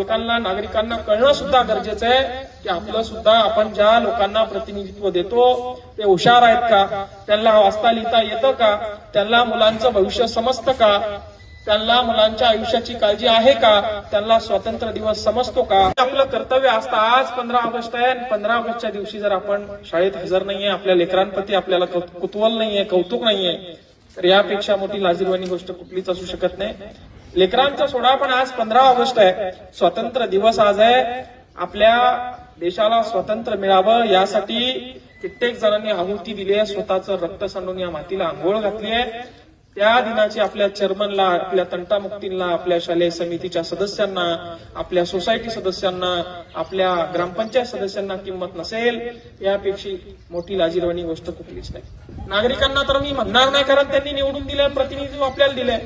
पालकांना नागरिकांना कळणं सुद्धा गरजेचं आहे की आपलं सुद्धा आपण ज्या लोकांना प्रतिनिधित्व देतो ते हुशार आहेत का, त्यांना वाचता लिहिता येतं का, त्यांना मुलांचं भविष्य समजतं का, त्यांना मुलांच्या आयुष्याची काळजी आहे का, त्यांना स्वातंत्र्य दिवस समजतो का. आपलं कर्तव्य असतं. आज 15 ऑगस्ट आहे आणि 15 ऑगस्टच्या दिवशी जर आपण शाळेत हजर नाहीये, आपल्या लेकरांप्रती आपल्याला कुतूहल नाहीये, कौतुक नाहीये, तर यापेक्षा मोठी लाजिरवाणी गोष्ट कुठलीच असू शकत नाही. लेकरांचा सोडा, पण आज 15 ऑगस्ट आहे, स्वातंत्र्य दिवस आज आहे. आपल्या देशाला स्वातंत्र्य मिळावं यासाठी कित्येक जणांनी आहुती दिली आहे, स्वतःचं रक्त सांडून या मातीला आंघोळ घातली आहे. त्या दिनाची आपल्या चेअरमनला, आपल्या तंटामुक्तींना, आपल्या शालेय समितीच्या सदस्यांना, आपल्या सोसायटी सदस्यांना, आपल्या ग्रामपंचायत सदस्यांना किंमत नसेल, यापेक्षा मोठी लाजिरवाणी गोष्ट कुठलीच नाही. नागरिकांना तर मी म्हणणार नाही, कारण त्यांनी निवडून दिले, प्रतिनिधित्व आपल्याला दिले,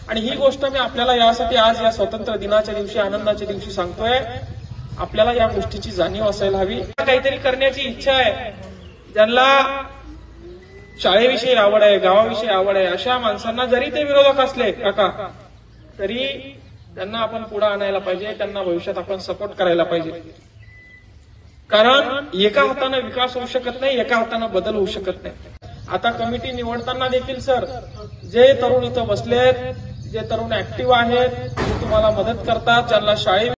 आणि ही गोष्ट मी आपल्याला यासाठी आज या स्वातंत्र्य दिनाच्या दिवशी, आनंदाच्या दिवशी सांगतोय. आपल्याला या गोष्टीची जाणीव असायला हवी. काहीतरी करण्याची इच्छा आहे, ज्यांना शाळेविषयी आवड आहे, गावाविषयी आवड आहे, अशा माणसांना जरी ते विरोधक असले काका, तरी त्यांना आपण पुढे आणायला पाहिजे, त्यांना भविष्यात आपण सपोर्ट करायला पाहिजे. कारण एका हाताने विकास होऊ शकत नाही, एका हाताने बदल होऊ शकत नाही. आता कमिटी निवडताना देखील सर, जे तरुण इथं बसलेत, जे तरुण ऍक्टिव्ह आहेत, जे तुम्हाला मदत करतात, ज्यांना शाळे